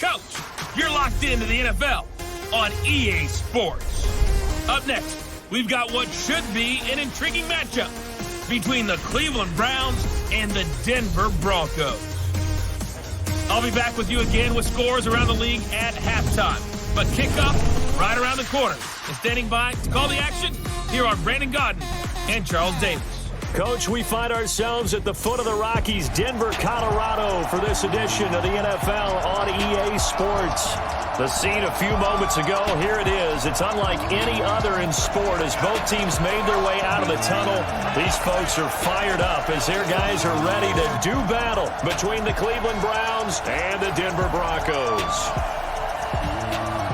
coach. You're locked into the NFL on EA Sports. Up next, we've got what should be an intriguing matchup between the Cleveland Browns and the Denver Broncos. I'll be back with you again with scores around the league at halftime. But kickoff right around the corner. And standing by to call the action, here are Brandon Godden and Charles Davis. Coach, we find ourselves at the foot of the Rockies, Denver, Colorado, for this edition of the NFL on EA Sports. The scene a few moments ago, here it is. It's unlike any other in sport as both teams made their way out of the tunnel. These folks are fired up as their guys are ready to do battle between the Cleveland Browns and the Denver Broncos.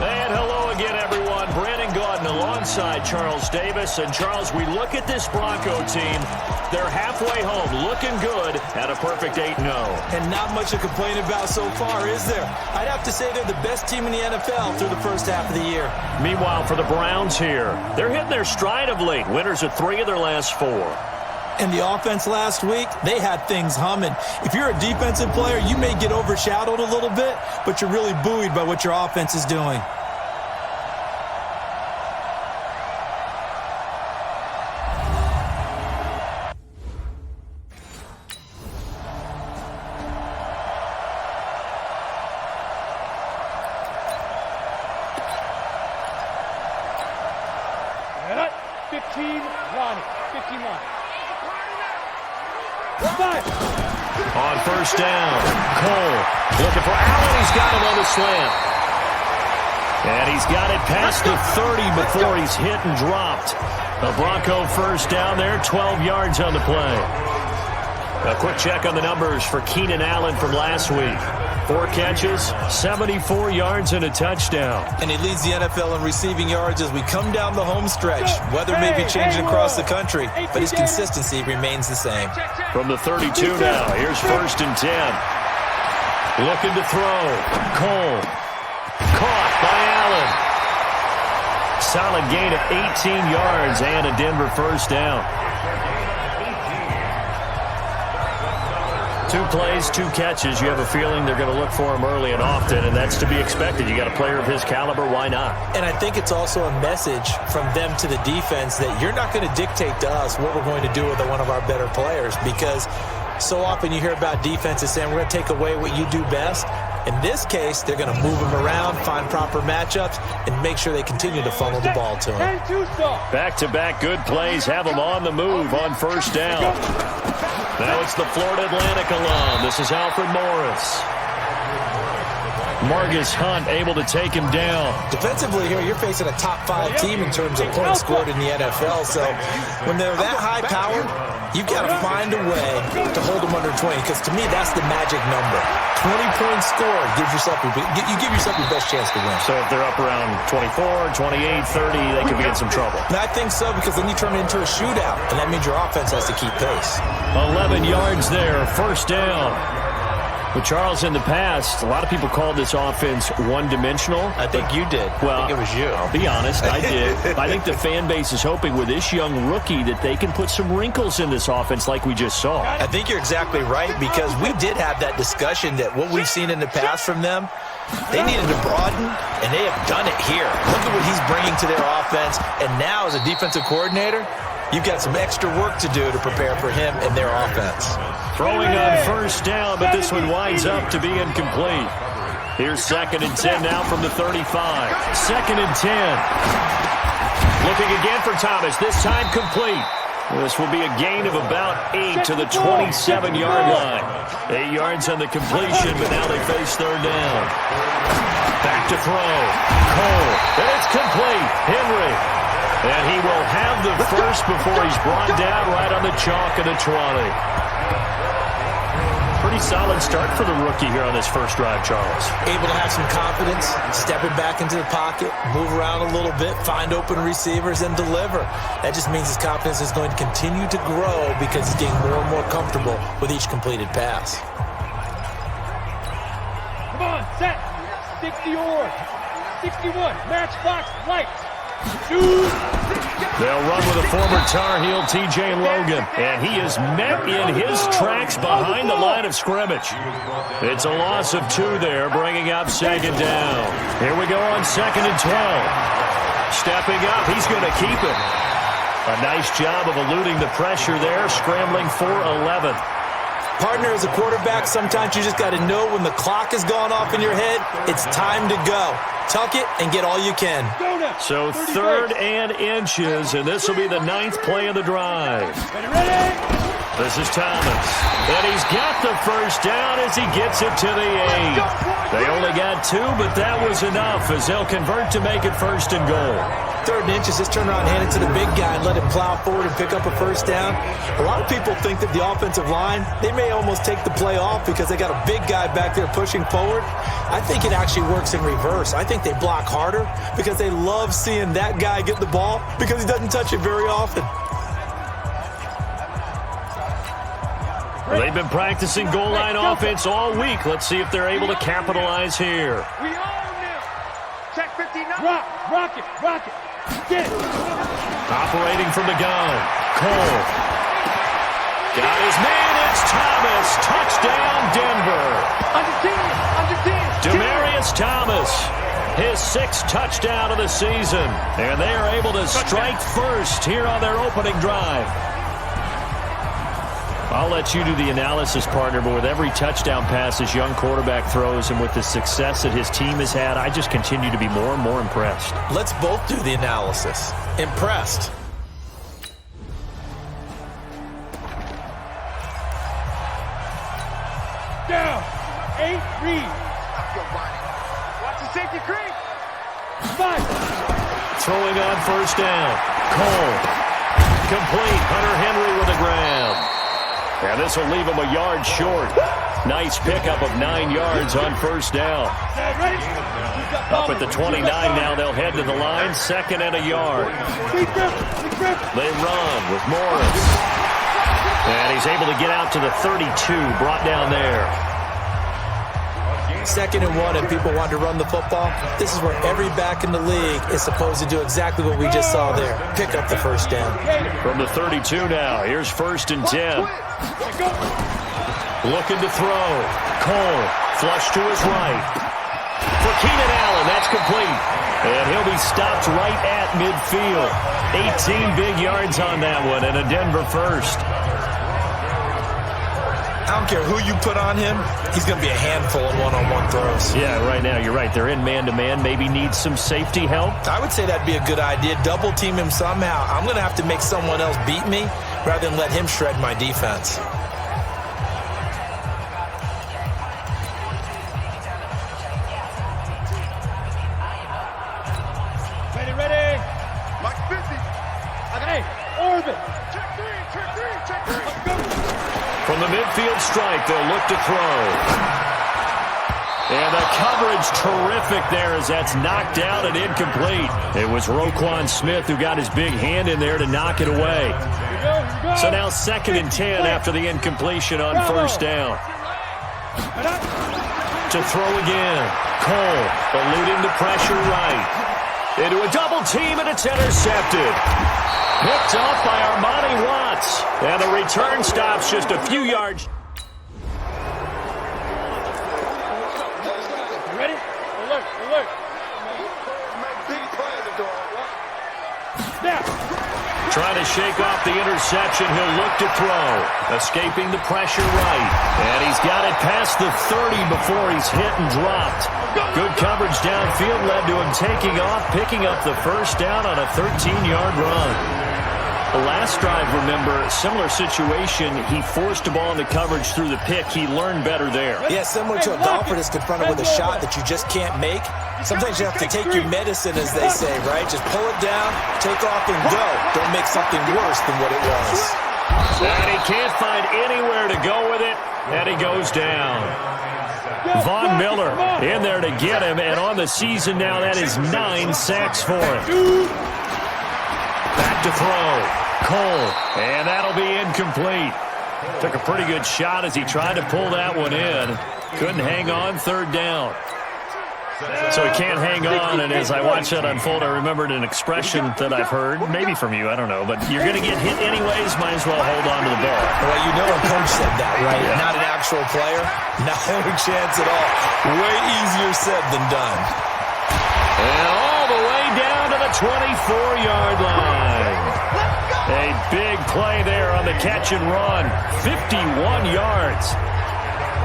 And hello again, everyone. Brandon Godden alongside Charles Davis. And, Charles, we look at this Bronco team. They're halfway home, looking good at a perfect 8-0. And not much to complain about so far, is there? I'd have to say they're the best team in the NFL through the first half of the year. Meanwhile, for the Browns here, they're hitting their stride of late. Winners of 3 of their last 4. And the offense last week, they had things humming. If you're a defensive player, you may get overshadowed a little bit, but you're really buoyed by what your offense is doing. On first down, Cole looking for Allen. He's got him on the slant. And he's got it past the 30 before he's hit and dropped. A Bronco first down there, 12 yards on the play. A quick check on the numbers for Keenan Allen from last week. 4 catches, 74 yards, and a touchdown. And he leads the NFL in receiving yards as we come down the home stretch. Weather may be changing across the country, but his consistency remains the same. From the 32 now, here's first and 10. Looking to throw. Cole. Caught by Allen. Solid gain of 18 yards and a Denver first down. 2 plays, 2 catches. You have a feeling they're going to look for him early and often, and that's to be expected. You got a player of his caliber, why not? And I think it's also a message from them to the defense that you're not going to dictate to us what we're going to do with one of our better players, because so often you hear about defenses saying we're going to take away what you do best. In this case, they're going to move him around, find proper matchups, and make sure they continue to funnel the ball to him. Back-to-back good plays have him on the move on first down. Now it's the Florida Atlantic alum. This is Alfred Morris. Margus Hunt able to take him down. Defensively here, you're facing a top 5 team in terms of points scored in the NFL. So when they're that high powered, you've got to find a way to hold them under 20, because to me, that's the magic number. 20 points scored gives yourself you give yourself your best chance to win. So if they're up around 24, 28, 30, they could be in some trouble. And I think so, because then you turn it into a shootout, and that means your offense has to keep pace. 11 yards there, first down. But Charles, in the past, a lot of people called this offense one-dimensional. I think you did. Well, I think it was you. I'll be honest, I did. I think the fan base is hoping with this young rookie that they can put some wrinkles in this offense like we just saw. I think you're exactly right, because we did have that discussion that what we've seen in the past from them, they needed to broaden, and they have done it here. Look at what he's bringing to their offense, and now as a defensive coordinator, you've got some extra work to do to prepare for him and their offense. Throwing on first down, but this one winds up to be incomplete. Here's 2nd and 10 now from the 35. 2nd and 10. Looking again for Thomas, this time complete. This will be a gain of about 8 to the 27-yard line. 8 yards on the completion, but now they face third down. Back to throw. Cole, and it's complete. Henry. And he will have the first before he's brought down right on the chalk of the 20. Pretty solid start for the rookie here on this first drive, Charles. Able to have some confidence, stepping back into the pocket, move around a little bit, find open receivers, and deliver. That just means his confidence is going to continue to grow because he's getting more and more comfortable with each completed pass. Come on, set. 60 or 61. Matchbox lights. 2. They'll run with a former Tar Heel, T.J. Logan, and he is met in his tracks behind the line of scrimmage. It's a loss of 2 there, bringing up second down. Here we go on 2nd and 12. Stepping up, he's going to keep it. A nice job of eluding the pressure there, scrambling for 11. Partner, as a quarterback, sometimes you just got to know when the clock has gone off in your head, it's time to go. Tuck it and get all you can. So 3rd and inches, and this will be the 9th play of the drive. This is Thomas, and he's got the first down as he gets it to the 8. They only got 2, but that was enough as they'll convert to make it 1st and goal. 3rd and inches, just turn around and hand it to the big guy and let him plow forward and pick up a first down. A lot of people think that the offensive line, they may almost take the play off because they got a big guy back there pushing forward. I think it actually works in reverse. I think they block harder because they love seeing that guy get the ball because he doesn't touch it very often. They've been practicing goal line offense all week. Let's see if they're able to capitalize here. We own them. Check 59. Rock it. Get it. Operating from the gun. Cole. Got his man. It's Thomas. Touchdown, Denver. Under 10. Demaryius Thomas. His 6th touchdown of the season. And they are able to strike first here on their opening drive. I'll let you do the analysis, partner, but with every touchdown pass this young quarterback throws and with the success that his team has had, I just continue to be more and more impressed. Let's both do the analysis. Impressed. Down. 8, read. Watch the safety creep. 5. Throwing on first down. Cole. Complete. Hunter Henry with a grab. And this will leave him a yard short. Nice pickup of 9 yards on first down. Up at the 29 now, they'll head to the line, 2nd and a yard. They run with Morris. And he's able to get out to the 32, brought down there. 2nd and 1, and people want to run the football. This is where every back in the league is supposed to do exactly what we just saw there. Pick up the first down. From the 32 now, here's 1st and 10. Looking to throw. Cole, flush to his right. For Keenan Allen, that's complete. And he'll be stopped right at midfield. 18 big yards on that one, and a Denver first. I don't care who you put on him, he's going to be a handful in one-on-one throws. Yeah, right now, you're right. They're in man-to-man, maybe needs some safety help. I would say that'd be a good idea. Double team him somehow. I'm going to have to make someone else beat me rather than let him shred my defense. Ready. Mike 50. Okay, orbit. Check 3. Let's go. From the midfield stripe, they'll look to throw. And the coverage terrific there as that's knocked down and incomplete. It was Roquan Smith who got his big hand in there to knock it away. So now 2nd and 10 after the incompletion on first down. To throw again. Cole eluding the pressure right. Into a double team, and it's intercepted. Picked off by Armani Watts. And the return stops just a few yards. Ready? Alert. Now. Trying to shake off the interception. He'll look to throw. Escaping the pressure right. And he's got it past the 30 before he's hit and dropped. Good coverage downfield led to him taking off, picking up the first down on a 13-yard run. The last drive, remember, similar situation. He forced a ball into coverage through the pick. He learned better there. Yeah, similar to a golfer that's confronted with a shot that you just can't make. Sometimes you have to take your medicine, as they say, right? Just pull it down, take off, and go. Don't make something worse than what it was. And he can't find anywhere to go with it, and he goes down. Von Miller in there to get him, and on the season now, that is 9 sacks for him. Back to throw. Cole, and that'll be incomplete. Took a pretty good shot as he tried to pull that one in. Couldn't hang on, 3rd down. So he can't hang on, and as I watch that unfold, I remembered an expression that I've heard, maybe from you, I don't know, but you're going to get hit anyways, might as well hold on to the ball. Well, you know a coach said that, right? Yeah. Not an actual player. Not a chance at all. Way easier said than done. And all the way down to the 24-yard line. A big play there on the catch and run. 51 yards.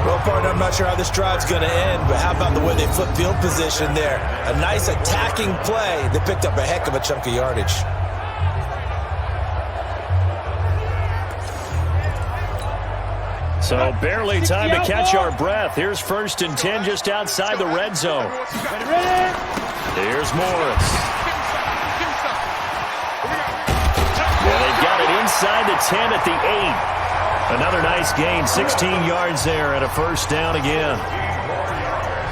Well, partner, I'm not sure how this drive's going to end, but how about the way they flip field position there? A nice attacking play that picked up a heck of a chunk of yardage. So barely time to catch our breath. Here's 1st and 10 just outside the red zone. Here's Morris. Yeah, they've got it inside the 10 at the 8. Another nice gain, 16 yards there and a 1st down again.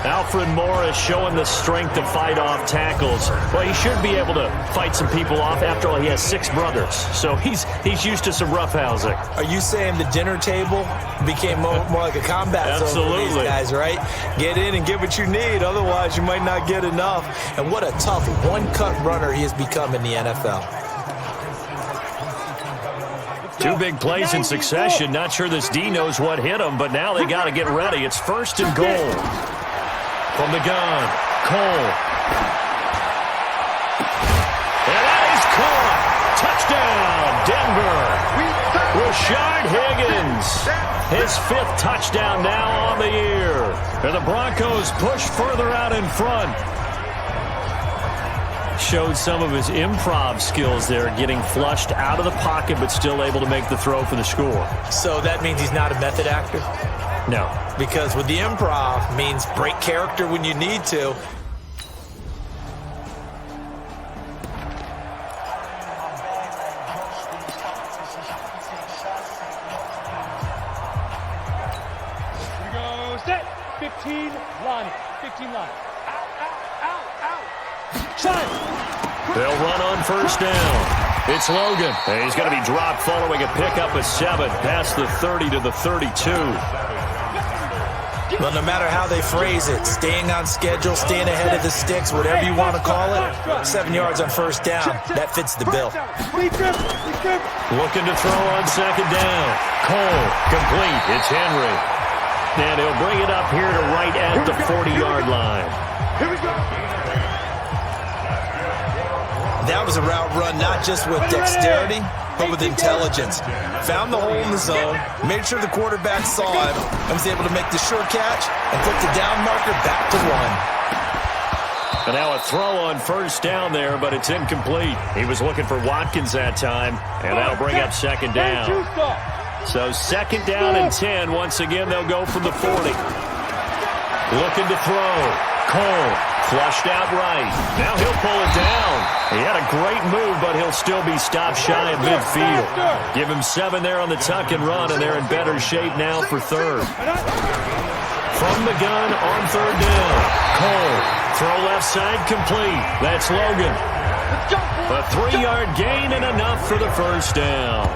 Alfred Morris showing the strength to fight off tackles. Well, he should be able to fight some people off. After all, he has 6 brothers, so he's used to some roughhousing. Are you saying the dinner table became more like a combat zone for these guys, right? Get in and get what you need, otherwise you might not get enough. And what a tough one-cut runner he has become in the NFL. 2 big plays in succession. Not sure this D knows what hit him, but now they got to get ready. It's 1st and goal. From the gun, Cole. And that is caught. Touchdown, Denver. Rashard Higgins. His 5th touchdown now on the year. And the Broncos push further out in front. Showed some of his improv skills there, getting flushed out of the pocket but still able to make the throw for the score. So that means he's not a method actor? No. Because with the improv means break character when you need to. Here we go, set, 15 line, 15 line. They'll run on 1st down. It's Logan. And he's going to be dropped following a pickup of 7 past the 30 to the 32. Well, no matter how they phrase it, staying on schedule, staying ahead of the sticks, whatever you want to call it, 7 yards on 1st down, that fits the bill. Looking to throw on 2nd down. Cole, complete. It's Henry. And he'll bring it up here to right at the 40-yard line. Here we go. That was a route run not just with dexterity, but with intelligence. Found the hole in the zone, made sure the quarterback saw him, and was able to make the sure catch and put the down marker back to 1. And now a throw on 1st down there, but it's incomplete. He was looking for Watkins that time, and that'll bring up 2nd down. So 2nd down and 10. Once again, they'll go from the 40. Looking to throw. Cole. Flushed out right. Now he'll pull it down. He had a great move, but he'll still be stopped shy of midfield. Give him 7 there on the tuck and run, and they're in better shape now for 3rd. From the gun on 3rd down. Cole. Throw left side complete. That's Logan. A 3-yard gain and enough for the 1st down.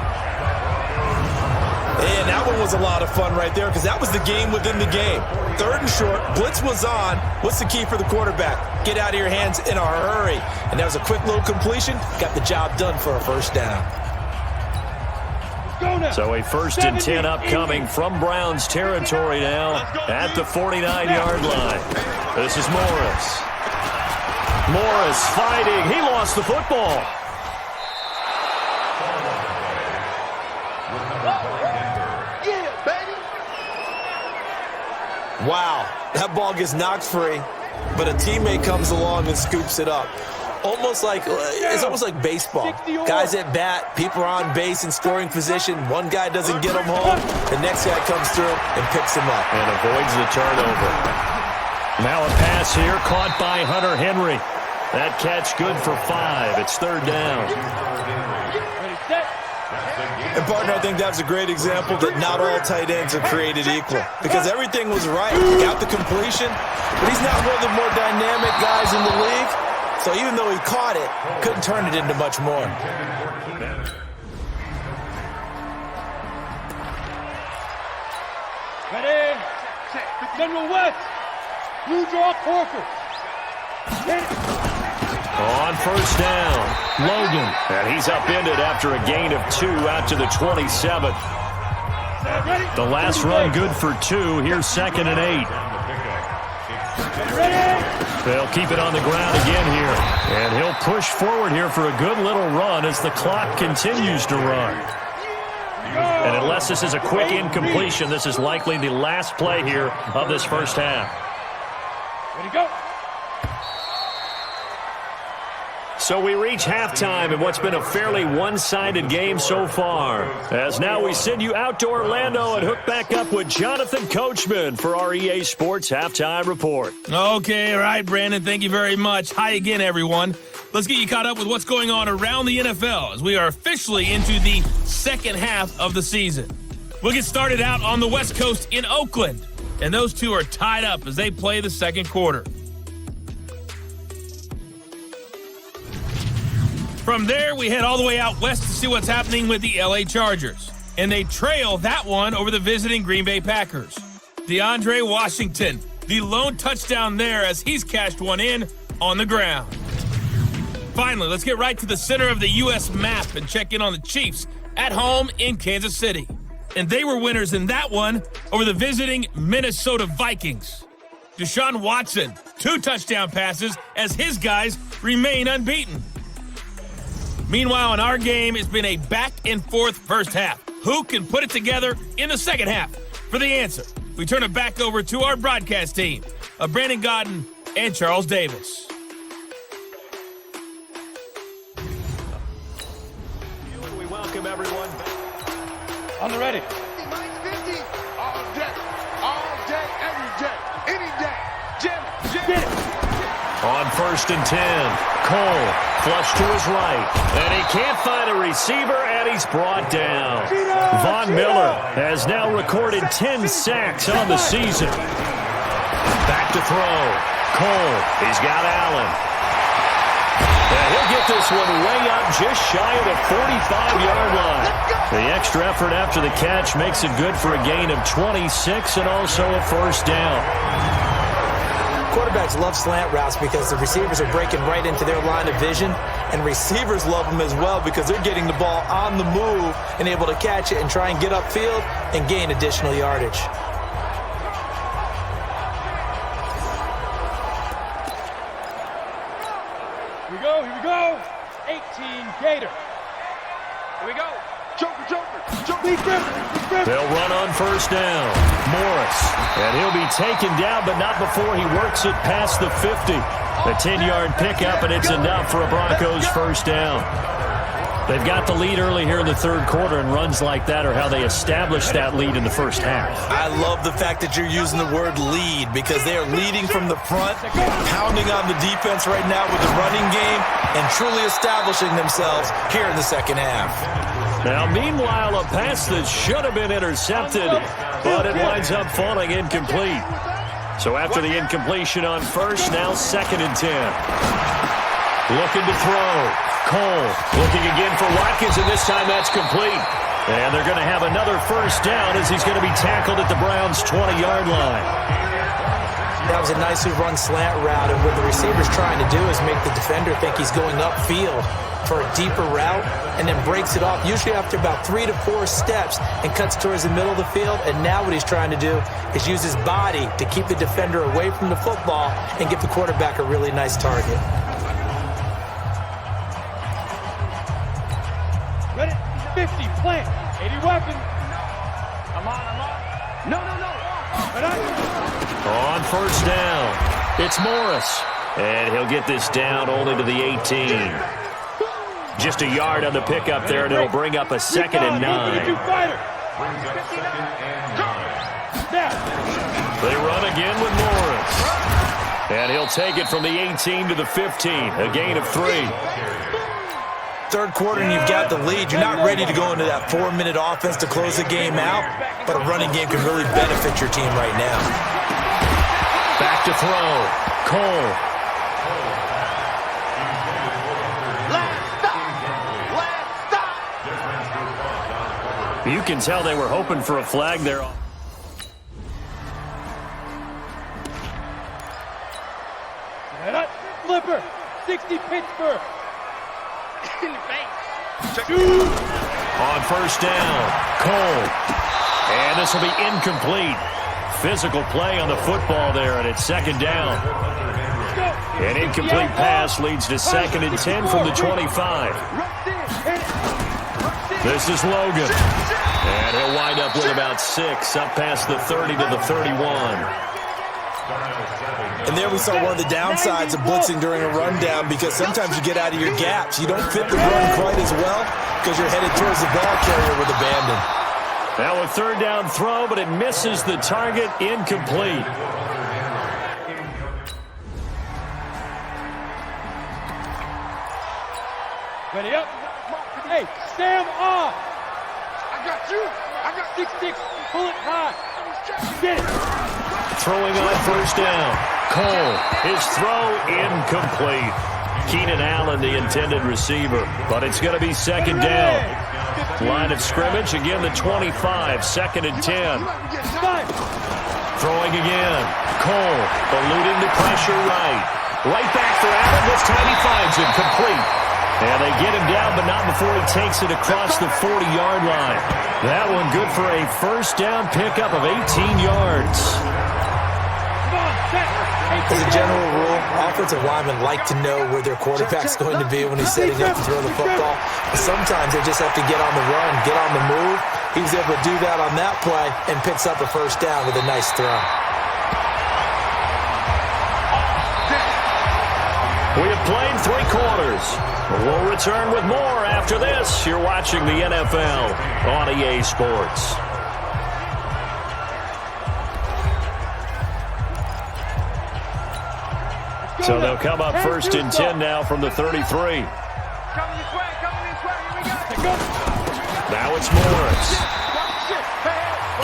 And that one was a lot of fun right there because that was the game within the game. 3rd and short, blitz was on. What's the key for the quarterback? Get out of your hands in a hurry. And that was a quick little completion. Got the job done for a 1st down. So a 1st and 10 upcoming from Browns territory now at the 49-yard line. This is Morris. Morris fighting. He lost the football. Wow, that ball gets knocked free, but a teammate comes along and scoops it up. It's almost like baseball. Guys at bat, people are on base in scoring position. One guy doesn't get him home. The next guy comes through and picks him up. And avoids the turnover. Now a pass here caught by Hunter Henry. That catch good for 5. It's 3rd down. And, partner, I think that was a great example that not all tight ends are created equal because everything was right. He got the completion, but he's not one of the more dynamic guys in the league. So even though he caught it, couldn't turn it into much more. Ready? General West. Blue draw Corker. On first down, Logan. And he's upended after a gain of 2 out to the 27th. The last run good for 2. Here's 2nd and 8. They'll keep it on the ground again here. And he'll push forward here for a good little run as the clock continues to run. And unless this is a quick incompletion, this is likely the last play here of this first half. Ready, go. So we reach halftime in what's been a fairly one-sided game so far. As now we send you out to Orlando and hook back up with Jonathan Coachman for our EA Sports Halftime Report. Okay, all right, Brandon, thank you very much. Hi again, everyone. Let's get you caught up with what's going on around the NFL as we are officially into the second half of the season. We'll get started out on the West Coast in Oakland, and those two are tied up as they play the second quarter. From there, we head all the way out west to see what's happening with the LA Chargers. And they trail that one over the visiting Green Bay Packers. DeAndre Washington, the lone touchdown there as he's cashed one in on the ground. Finally, let's get right to the center of the U.S. map and check in on the Chiefs at home in Kansas City. And they were winners in that one over the visiting Minnesota Vikings. Deshaun Watson, 2 touchdown passes as his guys remain unbeaten. Meanwhile, in our game, it's been a back-and-forth first half. Who can put it together in the second half? For the answer, we turn it back over to our broadcast team of Brandon Godden and Charles Davis. We welcome everyone. On the ready. All day, every day, any day. Jim. Get it. On first and 10, Cole flush to his right, and he can't find a receiver, and he's brought down. Von Miller has now recorded 10 sacks on the season. Back to throw. Cole, he's got Allen. And he'll get this one way up just shy of the 45-yard line. The extra effort after the catch makes it good for a gain of 26 and also a first down. Quarterbacks love slant routes because the receivers are breaking right into their line of vision, and receivers love them as well because they're getting the ball on the move and able to catch it and try and get upfield and gain additional yardage. Here we go. 18 Gator. Here we go. Joker. They'll run on first down. Morris. And he'll be taken down, but not before he works it past the 50. A 10-yard pickup, and it's enough for a Broncos first down. They've got the lead early here in the third quarter, and runs like that are how they established that lead in the first half. I love the fact that you're using the word lead because they are leading from the front, pounding on the defense right now with the running game, and truly establishing themselves here in the second half. Now, meanwhile, a pass that should have been intercepted, but it winds up falling incomplete. So after the incompletion on first, now 2nd and 10. Looking to throw. Cole looking again for Watkins, and this time that's complete. And they're going to have another first down as he's going to be tackled at the Browns' 20-yard line. That was a nicely run slant route, and what the receiver's trying to do is make the defender think he's going upfield for a deeper route and then breaks it off, usually after about 3 to 4 steps, and cuts towards the middle of the field. And now what he's trying to do is use his body to keep the defender away from the football and give the quarterback a really nice target. Ready? 50, plant. 80 weapon. I'm on. No. On first down, it's Morris. And he'll get this down only to the 18. Just a yard on the pickup there, and it'll bring up a 2nd and 9. They run again with Morris. And he'll take it from the 18 to the 15, a gain of 3. Third quarter and you've got the lead. You're not ready to go into that 4-minute offense to close the game out, but a running game can really benefit your team right now. Back to throw. Cole. You can tell they were hoping for a flag there. Whisper. In the face. On first down, Cole. And this will be incomplete. Physical play on the football there, and it's second down. An incomplete pass leads to second and 10 from the 25. This is Logan. And he'll wind up with about 6, up past the 30 to the 31. And there we saw one of the downsides of blitzing during a rundown, because sometimes you get out of your gaps. You don't fit the run quite as well because you're headed towards the ball carrier with abandon. Now a third down throw, but it misses the target, incomplete. Ready up. Hey, stand off. I got you. I got 6-6. Pull it high. Get it. Throwing on first down. Cole, his throw incomplete. Keenan Allen, the intended receiver, but it's going to be second down. Line of scrimmage, again the 25, second and 10. Throwing again. Cole, eluding the pressure right. Right back for Allen, this time he finds him, complete. And they get him down, but not before he takes it across the 40-yard line. That one good for a first down pickup of 18 yards. As a general rule, offensive linemen like to know where their quarterback's going to be when he's setting up to throw the football. But sometimes they just have to get on the run, get on the move. He was able to do that on that play and picks up a first down with a nice throw. We have played 3 quarters. We'll return with more after this. You're watching the NFL on EA Sports. So they'll come up first and 10 now from the 33. Coming this way. Here we go. Now it's Morris.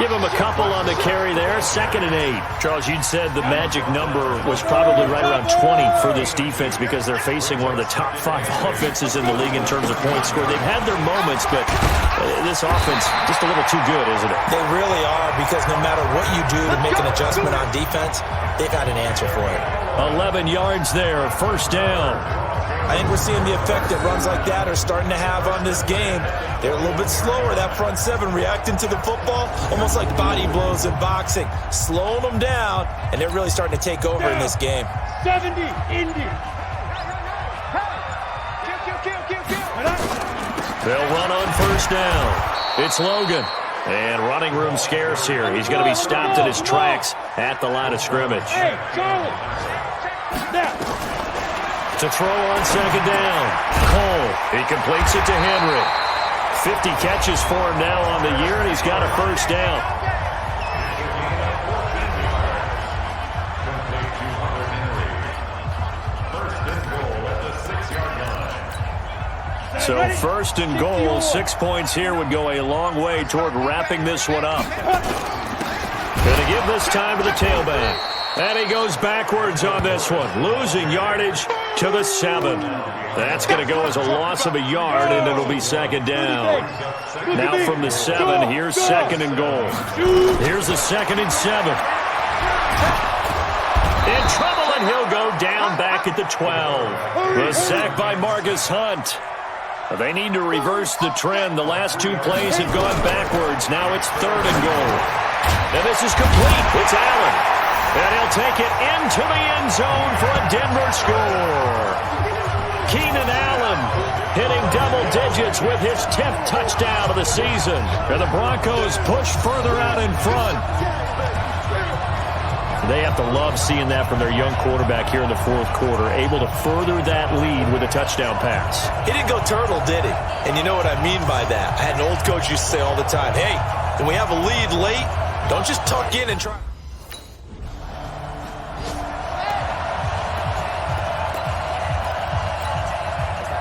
Give him a couple on the carry there. Second and 8. Charles, you'd said the magic number was probably right around 20 for this defense because they're facing one of the top 5 offenses in the league in terms of points scored. They've had their moments, but this offense just a little too good, isn't it? They really are, because no matter what you do to make an adjustment on defense, they've got an answer for it. 11 yards there, first down. I think we're seeing the effect that runs like that are starting to have on this game. They're a little bit slower, that front 7, reacting to the football, almost like body blows in boxing, slowing them down, and they're really starting to take over in this game. 70, Indy. They'll run on first down. It's Logan. And running room scarce here. He's going to be stopped in his tracks at the line of scrimmage. Hey, Charlie. Now. To throw on second down. Cole, he completes it to Henry. 50 catches for him now on the year, and he's got a first down. So first and goal, 6 points here would go a long way toward wrapping this one up. Going to give this time to the tailback. And he goes backwards on this one, losing yardage to the 7. That's going to go as a loss of a yard, and it'll be second down. Now from the 7, here's second and goal. Here's the second and 7. In trouble, and he'll go down back at the 12. The sack by Marcus Hunt. They need to reverse the trend. The last 2 plays have gone backwards. Now it's third and goal. And this is complete. It's Allen. And he'll take it into the end zone for a Denver score. Keenan Allen hitting double digits with his 10th touchdown of the season. And the Broncos push further out in front. They have to love seeing that from their young quarterback here in the 4th quarter, able to further that lead with a touchdown pass. He didn't go turtle, did he? And you know what I mean by that. I had an old coach used to say all the time, hey, when we have a lead late, don't just tuck in and try.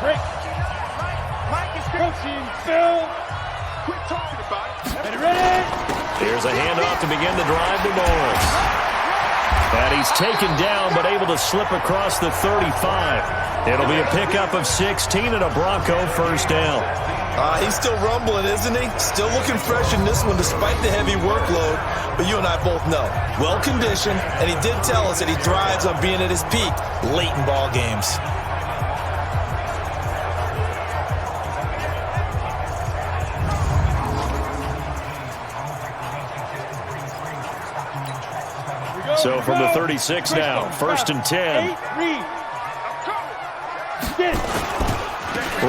Break. Mike is coaching. Phil. Quit talking about it. Ready? Here's a handoff to begin the drive to Morris. And he's taken down, but able to slip across the 35. It'll be a pickup of 16 and a Bronco first down. He's still rumbling, isn't he? Still looking fresh in this one despite the heavy workload. But you and I both know, well-conditioned, and he did tell us that he thrives on being at his peak late in ball games. So from the 36 now, 1st and 10.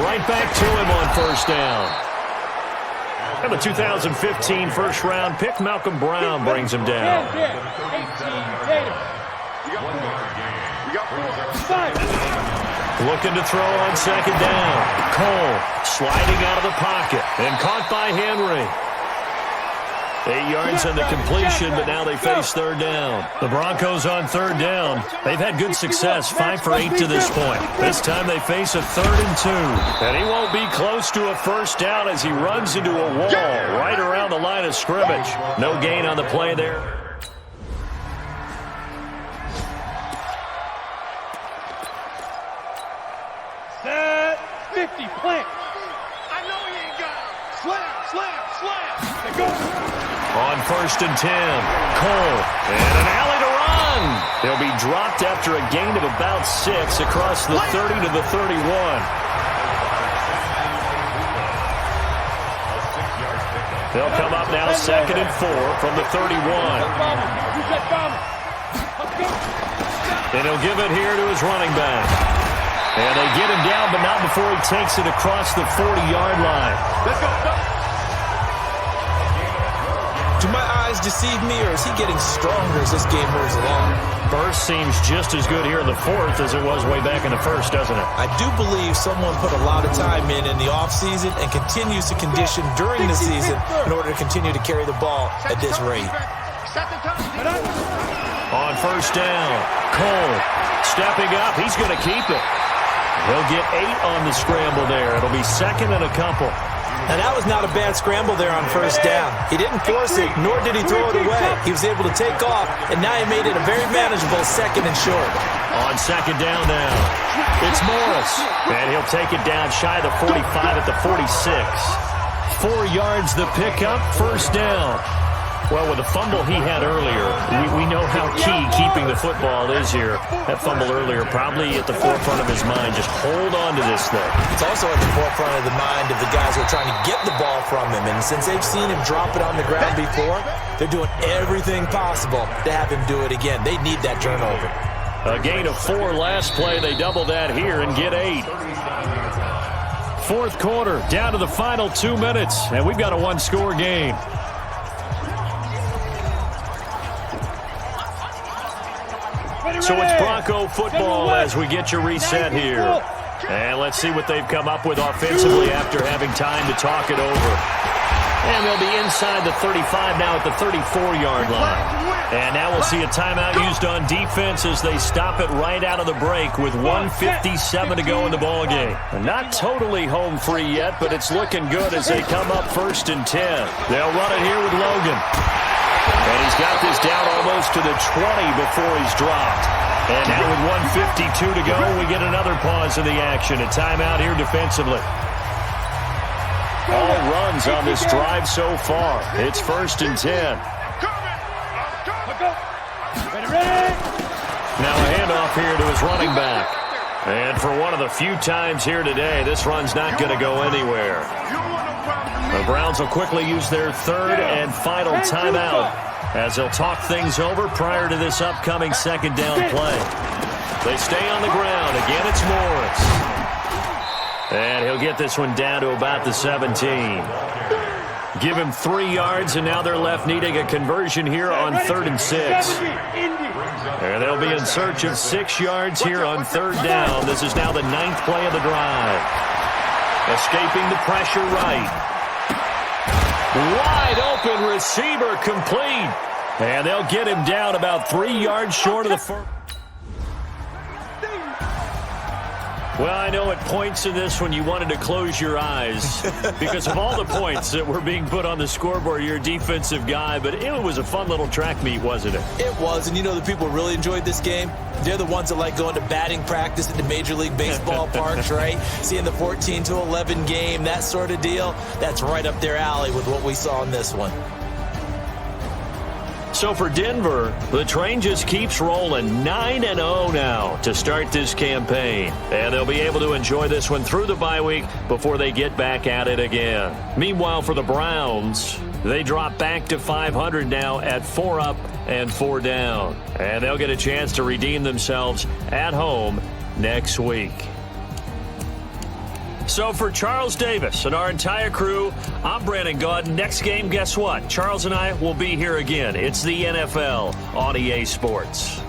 Right back to him on 1st down. And the 2015 first-round pick, Malcolm Brown, brings him down. Looking to throw on 2nd down. Cole sliding out of the pocket and caught by Henry. 8 yards on the completion, but now they face 3rd down. The Broncos on 3rd down. They've had good success, 5 for 8 to this point. This time they face a 3rd and 2. And he won't be close to a 1st down as he runs into a wall right around the line of scrimmage. No gain on the play there. Set 50, plant. I know he ain't got it. Slam. They go. On 1st and 10, Cole, and an alley to run. He'll be dropped after a gain of about 6 across the 30 to the 31. They'll come up now 2nd and 4 from the 31. And he'll give it here to his running back. And they get him down, but not before he takes it across the 40-yard line. Let's go. Do my eyes deceive me, or is he getting stronger as this game moves along? Burst seems just as good here in the 4th as it was way back in the 1st, doesn't it? I do believe someone put a lot of time in the offseason and continues to condition during the season in order to continue to carry the ball at this rate. On 1st down, Cole stepping up. He's going to keep it. He'll get 8 on the scramble there. It'll be 2nd and a couple. And that was not a bad scramble there on 1st down. He didn't force it, nor did he throw it away. He was able to take off, and now he made it a very manageable 2nd and short. On 2nd down now, it's Morris. And he'll take it down shy of the 45 at the 46. 4 yards the pickup, 1st down. Well, with the fumble he had earlier, we know how key keeping the football is here. That fumble earlier probably at the forefront of his mind. Just hold on to this thing. It's also at the forefront of the mind of the guys who are trying to get the ball from him. And since they've seen him drop it on the ground before, they're doing everything possible to have him do it again. They need that turnover. A gain of 4 last play. They double that here and get 8. 4th quarter, down to the final 2 minutes. And we've got a 1-score game. So it's Bronco football as we get you reset here. And let's see what they've come up with offensively after having time to talk it over. And they'll be inside the 35 now at the 34-yard line. And now we'll see a timeout used on defense as they stop it right out of the break with 1:57 to go in the ballgame. Not totally home free yet, but it's looking good as they come up 1st and 10. They'll run it here with Logan. And he's got this down almost to the 20 before he's dropped. And now with 1:52 to go, we get another pause in the action. A timeout here defensively. All runs on this drive so far. It's 1st and 10. Now a handoff here to his running back. And for one of the few times here today, this run's not going to go anywhere. The Browns will quickly use their 3rd and final timeout as they'll talk things over prior to this upcoming 2nd down play. They stay on the ground. Again, it's Morris. And he'll get this one down to about the 17. Give him 3 yards, and now they're left needing a conversion here on 3rd and 6. And they'll be in search of 6 yards here on 3rd down. This is now the 9th play of the drive. Escaping the pressure right. Wide open receiver complete. And they'll get him down about 3 yards short of the first. Well, I know at points in this one you wanted to close your eyes because of all the points that were being put on the scoreboard. You're a defensive guy, but it was a fun little track meet, wasn't it? It was, and you know the people really enjoyed this game? They're the ones that like going to batting practice at the Major League Baseball parks, right? Seeing the 14-11 game, that sort of deal. That's right up their alley with what we saw in this one. So for Denver, the train just keeps rolling. 9-0 now to start this campaign. And they'll be able to enjoy this one through the bye week before they get back at it again. Meanwhile, for the Browns, they drop back to 500 now at 4 up and 4 down. And they'll get a chance to redeem themselves at home next week. So for Charles Davis and our entire crew, I'm Brandon Gaudin. Next game, guess what? Charles and I will be here again. It's the NFL on EA Sports.